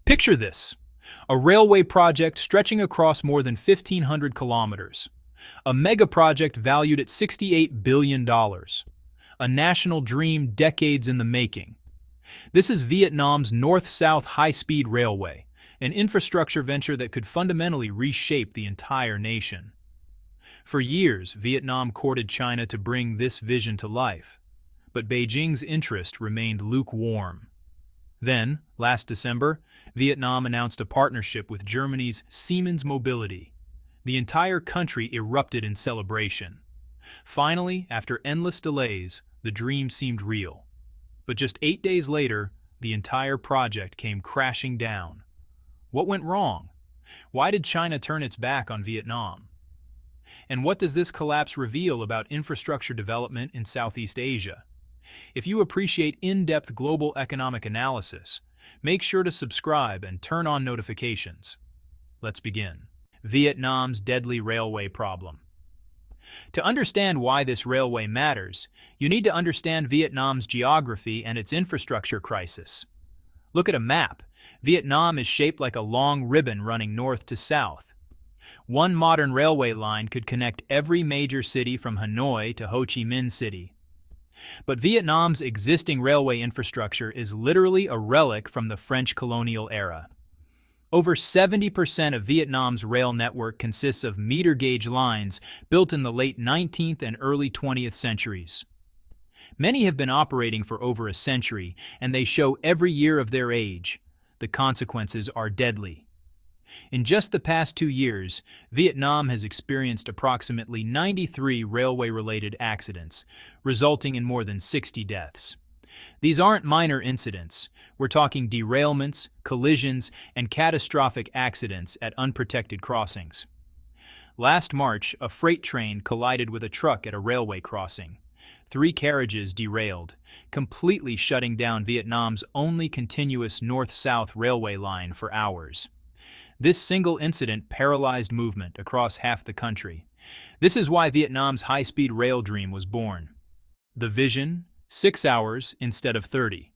Picture this: a railway project stretching across more than 1,500 kilometers. A mega project valued at $68 billion. A national dream decades in the making. This is Vietnam's North-South High-Speed Railway, an infrastructure venture that could fundamentally reshape the entire nation. For years, Vietnam courted China to bring this vision to life, but Beijing's interest remained lukewarm. Then, last December, Vietnam announced a partnership with Germany's Siemens Mobility. The entire country erupted in celebration. Finally, after endless delays, the dream seemed real. But just 8 days later, the entire project came crashing down. What went wrong? Why did China turn its back on Vietnam? And what does this collapse reveal about infrastructure development in Southeast Asia? If you appreciate in-depth global economic analysis, make sure to subscribe and turn on notifications. Let's begin. Vietnam's deadly railway problem. To understand why this railway matters, you need to understand Vietnam's geography and its infrastructure crisis. Look at a map. Vietnam is shaped like a long ribbon running north to south. One modern railway line could connect every major city from Hanoi to Ho Chi Minh City. But Vietnam's existing railway infrastructure is literally a relic from the French colonial era. Over 70% of Vietnam's rail network consists of meter-gauge lines built in the late 19th and early 20th centuries. Many have been operating for over a century, and they show every year of their age. The consequences are deadly. In just the past 2 years, Vietnam has experienced approximately 93 railway-related accidents, resulting in more than 60 deaths. These aren't minor incidents. We're talking derailments, collisions, and catastrophic accidents at unprotected crossings. Last March, a freight train collided with a truck at a railway crossing. 3 carriages derailed, completely shutting down Vietnam's only continuous north-south railway line for hours. This single incident paralyzed movement across half the country. This is why Vietnam's high-speed rail dream was born. The vision: 6 hours instead of 30.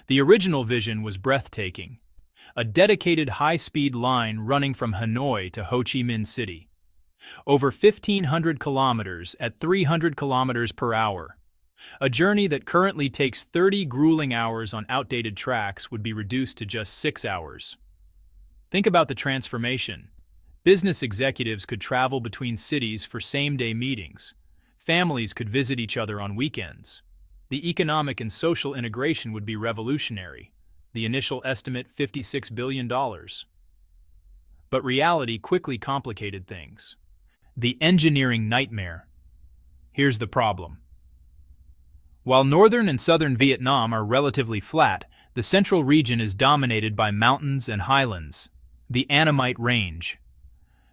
The original vision was breathtaking. A dedicated high-speed line running from Hanoi to Ho Chi Minh City. Over 1,500 kilometers at 300 kilometers per hour. A journey that currently takes 30 grueling hours on outdated tracks would be reduced to just 6 hours. Think about the transformation. Business executives could travel between cities for same-day meetings. Families could visit each other on weekends. The economic and social integration would be revolutionary. The initial estimate, $56 billion. But reality quickly complicated things. The engineering nightmare. Here's the problem. While northern and southern Vietnam are relatively flat, the central region is dominated by mountains and highlands, the Annamite Range.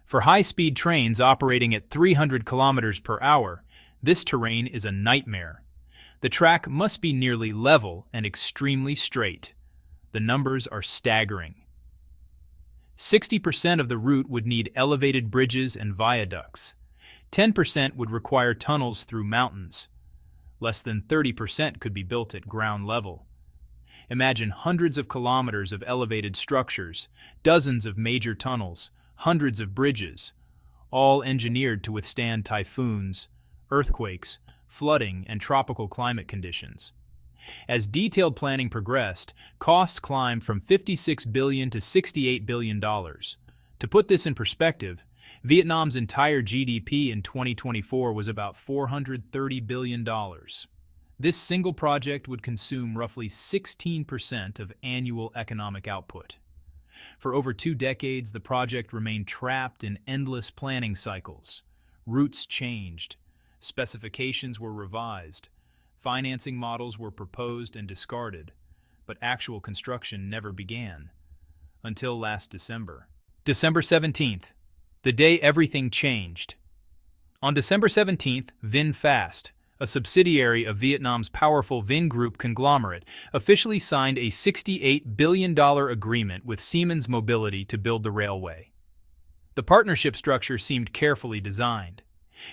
For high-speed trains operating at 300 kilometers per hour, this terrain is a nightmare. The track must be nearly level and extremely straight. The numbers are staggering. 60% of the route would need elevated bridges and viaducts. 10% would require tunnels through mountains. Less than 30% could be built at ground level. Imagine hundreds of kilometers of elevated structures, dozens of major tunnels, hundreds of bridges, all engineered to withstand typhoons, earthquakes, flooding, and tropical climate conditions. As detailed planning progressed, costs climbed from $56 billion to $68 billion. To put this in perspective, Vietnam's entire GDP in 2024 was about $430 billion. This single project would consume roughly 16% of annual economic output. For over 2 decades, the project remained trapped in endless planning cycles. Routes changed. Specifications were revised, financing models were proposed and discarded, but actual construction never began. Until last December. December 17th, the day everything changed. On December 17th, VinFast, a subsidiary of Vietnam's powerful Vingroup conglomerate, officially signed a $68 billion agreement with Siemens Mobility to build the railway. The partnership structure seemed carefully designed.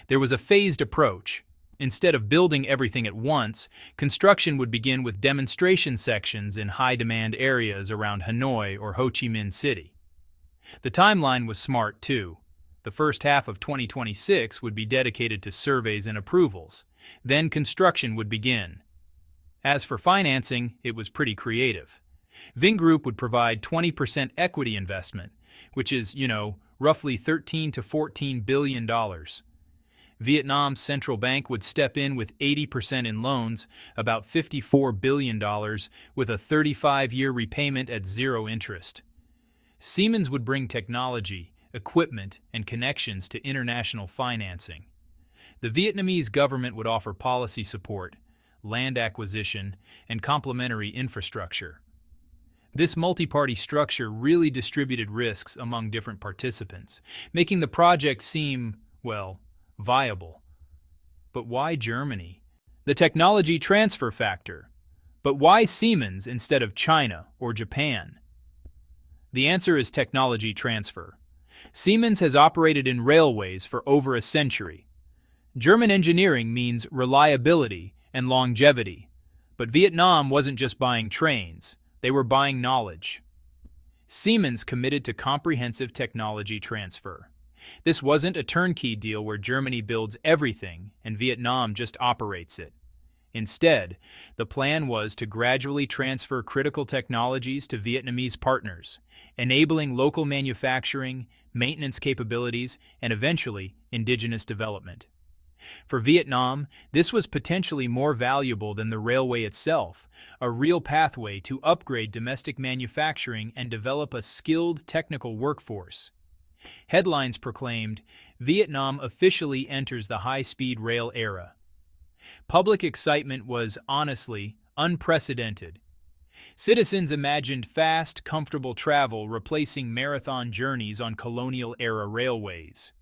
There was a phased approach. Instead of building everything at once, construction would begin with demonstration sections in high-demand areas around Hanoi or Ho Chi Minh City. The timeline was smart, too. The first half of 2026 would be dedicated to surveys and approvals. Then construction would begin. As for financing, it was pretty creative. Vingroup would provide 20% equity investment, which is, roughly $13 to $14 billion. Vietnam's central bank would step in with 80% in loans, about $54 billion, with a 35-year repayment at zero interest. Siemens would bring technology, equipment, and connections to international financing. The Vietnamese government would offer policy support, land acquisition, and complementary infrastructure. This multi-party structure really distributed risks among different participants, making the project seem, viable. But why Germany? The technology transfer factor. But why Siemens instead of China or Japan? The answer is technology transfer. Siemens has operated in railways for over a century. German engineering means reliability and longevity. But Vietnam wasn't just buying trains, they were buying knowledge. Siemens committed to comprehensive technology transfer. This wasn't a turnkey deal where Germany builds everything and Vietnam just operates it. Instead, the plan was to gradually transfer critical technologies to Vietnamese partners, enabling local manufacturing, maintenance capabilities, and eventually, indigenous development. For Vietnam, this was potentially more valuable than the railway itself, a real pathway to upgrade domestic manufacturing and develop a skilled technical workforce. Headlines proclaimed, Vietnam officially enters the high-speed rail era. Public excitement was, honestly, unprecedented. Citizens imagined fast, comfortable travel replacing marathon journeys on colonial-era railways.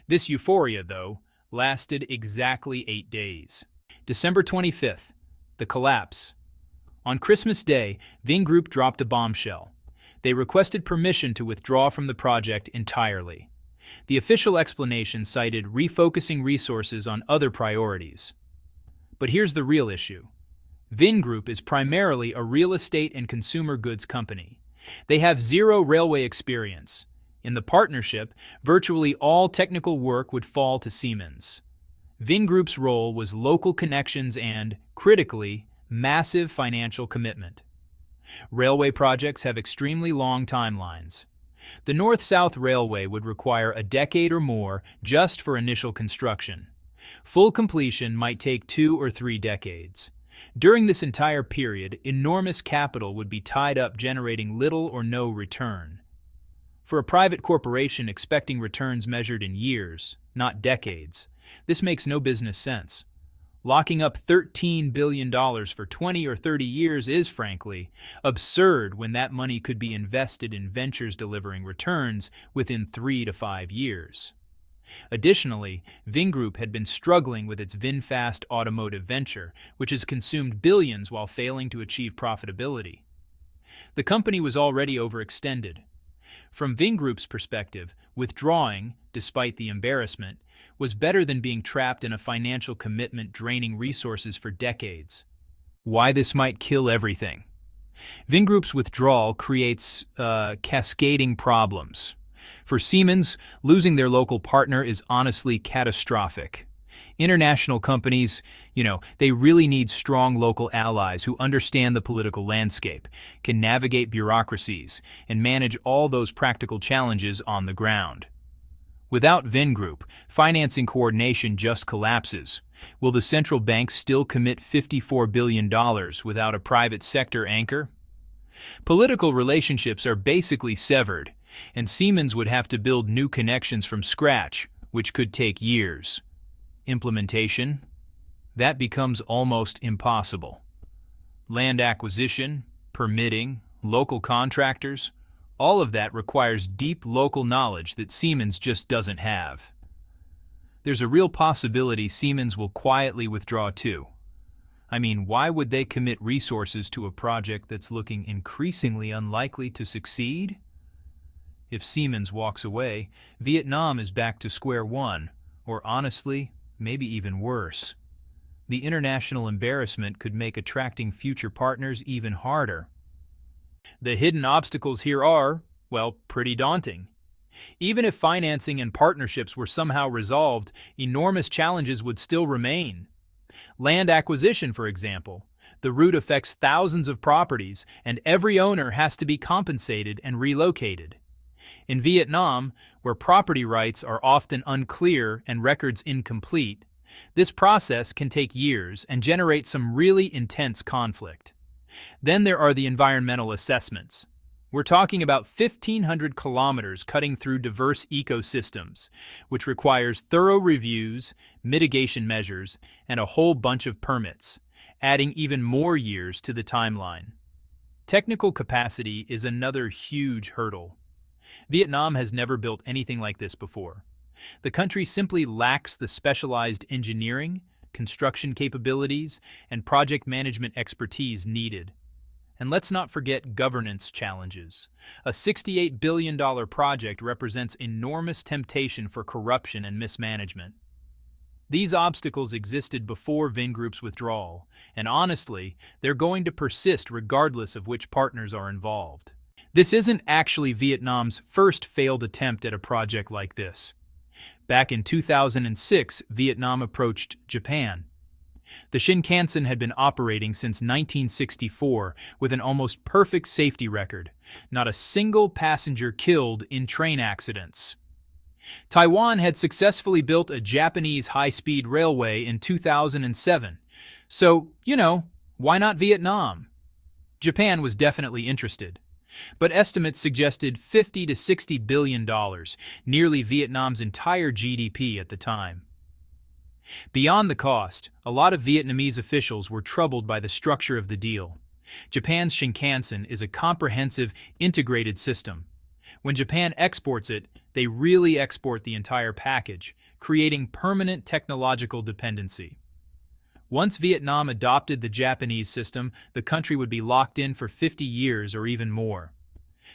This euphoria, though, lasted exactly 8 days. December 25th, the collapse. On Christmas Day, Vingroup dropped a bombshell. They requested permission to withdraw from the project entirely. The official explanation cited refocusing resources on other priorities. But here's the real issue. Vingroup is primarily a real estate and consumer goods company. They have zero railway experience. In the partnership, virtually all technical work would fall to Siemens. Vingroup's role was local connections and, critically, massive financial commitment. Railway projects have extremely long timelines. The North-South Railway would require a decade or more just for initial construction. Full completion might take 2 or 3 decades. During this entire period, enormous capital would be tied up generating little or no return. For a private corporation expecting returns measured in years, not decades, this makes no business sense. Locking up $13 billion for 20 or 30 years is, frankly, absurd when that money could be invested in ventures delivering returns within 3 to 5 years. Additionally, Vingroup had been struggling with its VinFast automotive venture, which has consumed billions while failing to achieve profitability. The company was already overextended. From Vingroup's perspective, withdrawing, despite the embarrassment, was better than being trapped in a financial commitment draining resources for decades. Why this might kill everything? Vingroup's withdrawal creates cascading problems. For Siemens, losing their local partner is honestly catastrophic. International companies, they really need strong local allies who understand the political landscape, can navigate bureaucracies, and manage all those practical challenges on the ground. Without Vingroup, financing coordination just collapses. Will the central bank still commit $54 billion without a private sector anchor? Political relationships are basically severed, and Siemens would have to build new connections from scratch, which could take years. Implementation? That becomes almost impossible. Land acquisition, permitting, local contractors, all of that requires deep local knowledge that Siemens just doesn't have. There's a real possibility Siemens will quietly withdraw too. Why would they commit resources to a project that's looking increasingly unlikely to succeed? If Siemens walks away, Vietnam is back to square one, or honestly, maybe even worse. The international embarrassment could make attracting future partners even harder. The hidden obstacles here are, well, pretty daunting. Even if financing and partnerships were somehow resolved, enormous challenges would still remain. Land acquisition, for example. The route affects thousands of properties, and every owner has to be compensated and relocated. In Vietnam, where property rights are often unclear and records incomplete, this process can take years and generate some really intense conflict. Then there are the environmental assessments. We're talking about 1,500 kilometers cutting through diverse ecosystems, which requires thorough reviews, mitigation measures, and a whole bunch of permits, adding even more years to the timeline. Technical capacity is another huge hurdle. Vietnam has never built anything like this before. The country simply lacks the specialized engineering, construction capabilities, and project management expertise needed. And let's not forget governance challenges. A $68 billion project represents enormous temptation for corruption and mismanagement. These obstacles existed before Vingroup's withdrawal, and honestly, they're going to persist regardless of which partners are involved. This isn't actually Vietnam's first failed attempt at a project like this. Back in 2006, Vietnam approached Japan. The Shinkansen had been operating since 1964 with an almost perfect safety record, not a single passenger killed in train accidents. Taiwan had successfully built a Japanese high-speed railway in 2007, so, why not Vietnam? Japan was definitely interested, but estimates suggested $50 to $60 billion, nearly Vietnam's entire GDP at the time. Beyond the cost, a lot of Vietnamese officials were troubled by the structure of the deal. Japan's Shinkansen is a comprehensive, integrated system. When Japan exports it, they really export the entire package, creating permanent technological dependency. Once Vietnam adopted the Japanese system, the country would be locked in for 50 years or even more.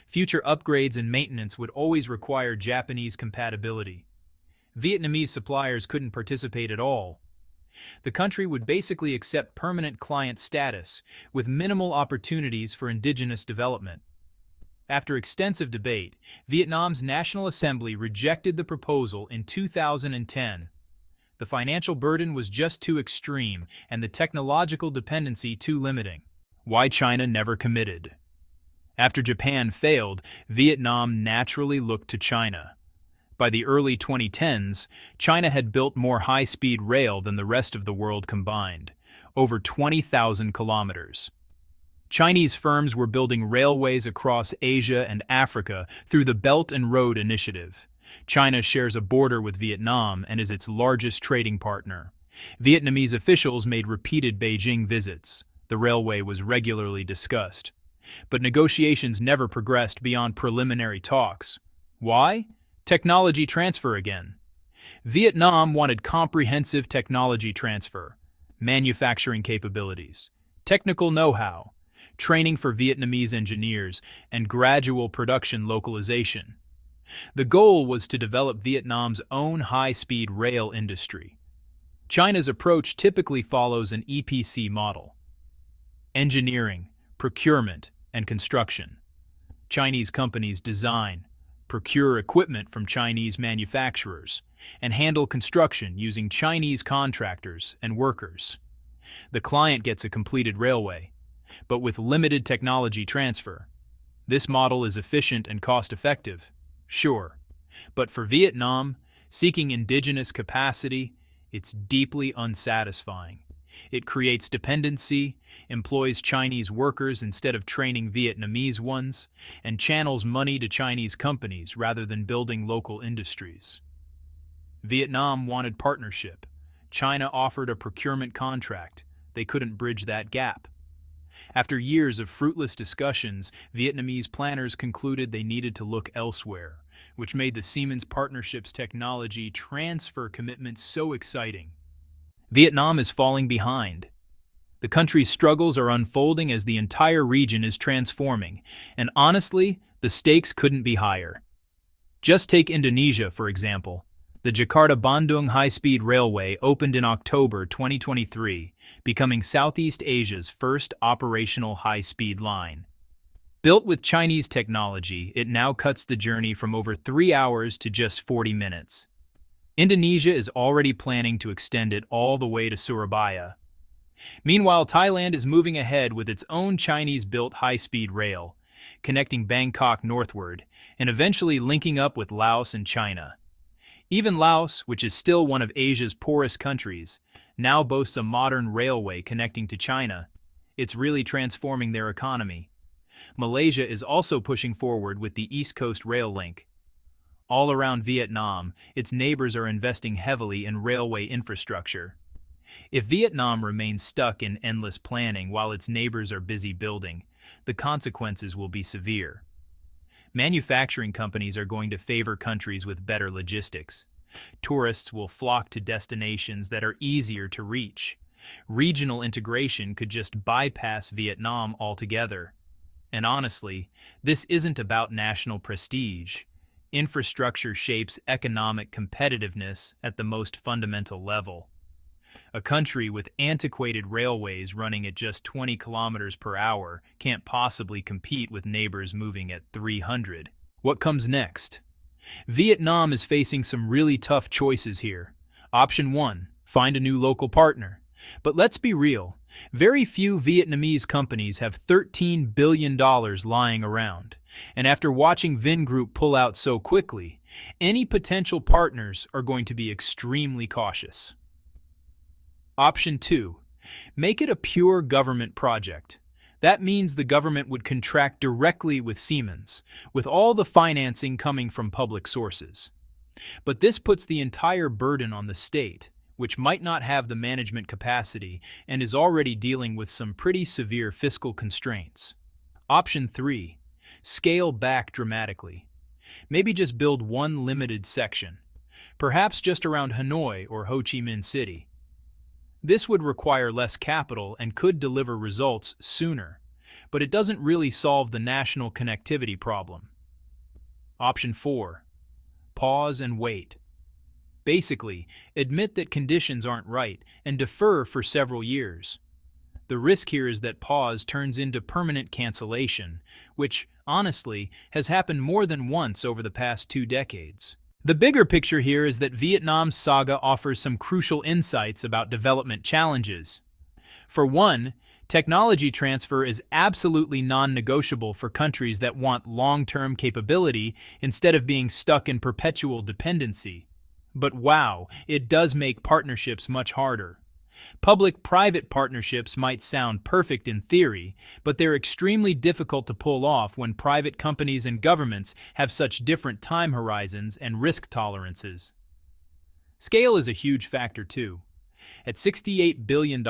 Future upgrades and maintenance would always require Japanese compatibility. Vietnamese suppliers couldn't participate at all. The country would basically accept permanent client status, with minimal opportunities for indigenous development. After extensive debate, Vietnam's National Assembly rejected the proposal in 2010. The financial burden was just too extreme and the technological dependency too limiting. Why China never committed? After Japan failed, Vietnam naturally looked to China. By the early 2010s, China had built more high-speed rail than the rest of the world combined, over 20,000 kilometers. Chinese firms were building railways across Asia and Africa through the Belt and Road Initiative. China shares a border with Vietnam and is its largest trading partner. Vietnamese officials made repeated Beijing visits. The railway was regularly discussed. But negotiations never progressed beyond preliminary talks. Why? Technology transfer again. Vietnam wanted comprehensive technology transfer, manufacturing capabilities, technical know-how, training for Vietnamese engineers, and gradual production localization. The goal was to develop Vietnam's own high-speed rail industry. China's approach typically follows an EPC model: engineering, procurement, and construction. Chinese companies design, procure equipment from Chinese manufacturers, and handle construction using Chinese contractors and workers. The client gets a completed railway, but with limited technology transfer. This model is efficient and cost-effective, sure, but for Vietnam, seeking indigenous capacity, it's deeply unsatisfying. It creates dependency, employs Chinese workers instead of training Vietnamese ones, and channels money to Chinese companies rather than building local industries. Vietnam wanted partnership. China offered a procurement contract. They couldn't bridge that gap. After years of fruitless discussions, Vietnamese planners concluded they needed to look elsewhere, which made the Siemens Partnership's technology transfer commitment so exciting. Vietnam is falling behind. The country's struggles are unfolding as the entire region is transforming, and honestly, the stakes couldn't be higher. Just take Indonesia, for example. The Jakarta-Bandung High-Speed Railway opened in October 2023, becoming Southeast Asia's first operational high-speed line. Built with Chinese technology, it now cuts the journey from over 3 hours to just 40 minutes. Indonesia is already planning to extend it all the way to Surabaya. Meanwhile, Thailand is moving ahead with its own Chinese-built high-speed rail, connecting Bangkok northward, and eventually linking up with Laos and China. Even Laos, which is still one of Asia's poorest countries, now boasts a modern railway connecting to China. It's really transforming their economy. Malaysia is also pushing forward with the East Coast Rail Link. All around Vietnam, its neighbors are investing heavily in railway infrastructure. If Vietnam remains stuck in endless planning while its neighbors are busy building, the consequences will be severe. Manufacturing companies are going to favor countries with better logistics. Tourists will flock to destinations that are easier to reach. Regional integration could just bypass Vietnam altogether. And honestly, this isn't about national prestige. Infrastructure shapes economic competitiveness at the most fundamental level. A country with antiquated railways running at just 20 kilometers per hour can't possibly compete with neighbors moving at 300. What comes next? Vietnam is facing some really tough choices here. Option 1, find a new local partner. But let's be real, very few Vietnamese companies have $13 billion lying around. And after watching Vingroup pull out so quickly, any potential partners are going to be extremely cautious. Option 2. Make it a pure government project. That means the government would contract directly with Siemens, with all the financing coming from public sources. But this puts the entire burden on the state, which might not have the management capacity and is already dealing with some pretty severe fiscal constraints. Option 3. Scale back dramatically. Maybe just build one limited section, perhaps just around Hanoi or Ho Chi Minh City. This would require less capital and could deliver results sooner, but it doesn't really solve the national connectivity problem. Option 4. Pause and wait. Basically, admit that conditions aren't right and defer for several years. The risk here is that pause turns into permanent cancellation, which, honestly, has happened more than once over the past 2 decades. The bigger picture here is that Vietnam's saga offers some crucial insights about development challenges. For one, technology transfer is absolutely non-negotiable for countries that want long-term capability instead of being stuck in perpetual dependency. But wow, it does make partnerships much harder. Public-private partnerships might sound perfect in theory, but they're extremely difficult to pull off when private companies and governments have such different time horizons and risk tolerances. Scale is a huge factor too. At $68 billion,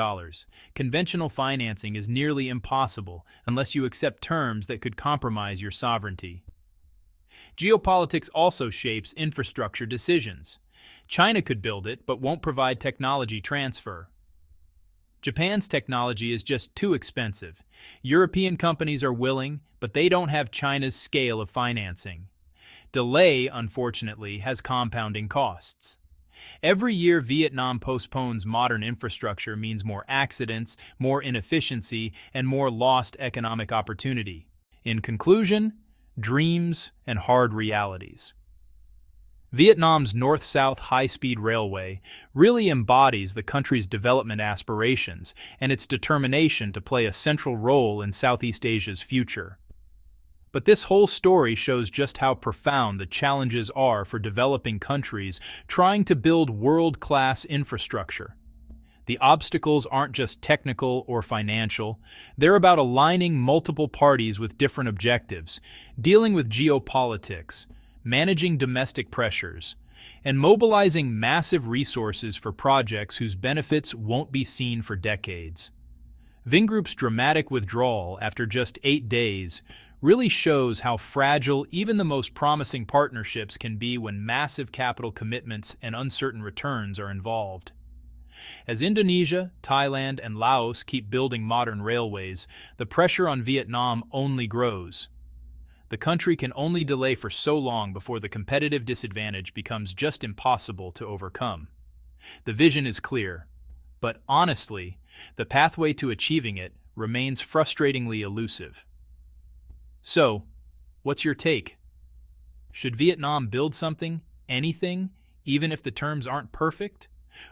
conventional financing is nearly impossible unless you accept terms that could compromise your sovereignty. Geopolitics also shapes infrastructure decisions. China could build it, but won't provide technology transfer. Japan's technology is just too expensive. European companies are willing, but they don't have China's scale of financing. Delay, unfortunately, has compounding costs. Every year Vietnam postpones modern infrastructure means more accidents, more inefficiency, and more lost economic opportunity. In conclusion, dreams and hard realities. Vietnam's North-South high-speed railway really embodies the country's development aspirations and its determination to play a central role in Southeast Asia's future. But this whole story shows just how profound the challenges are for developing countries trying to build world-class infrastructure. The obstacles aren't just technical or financial, they're about aligning multiple parties with different objectives, dealing with geopolitics, managing domestic pressures, and mobilizing massive resources for projects whose benefits won't be seen for decades. Vingroup's dramatic withdrawal after just 8 days really shows how fragile even the most promising partnerships can be when massive capital commitments and uncertain returns are involved. As Indonesia, Thailand, and Laos keep building modern railways, the pressure on Vietnam only grows. The country can only delay for so long before the competitive disadvantage becomes just impossible to overcome. The vision is clear, but honestly, the pathway to achieving it remains frustratingly elusive. So, what's your take? Should Vietnam build something, anything, even if the terms aren't perfect?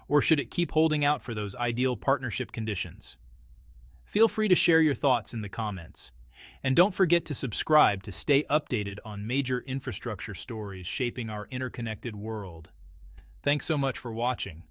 Or should it keep holding out for those ideal partnership conditions? Feel free to share your thoughts in the comments. And don't forget to subscribe to stay updated on major infrastructure stories shaping our interconnected world. Thanks so much for watching.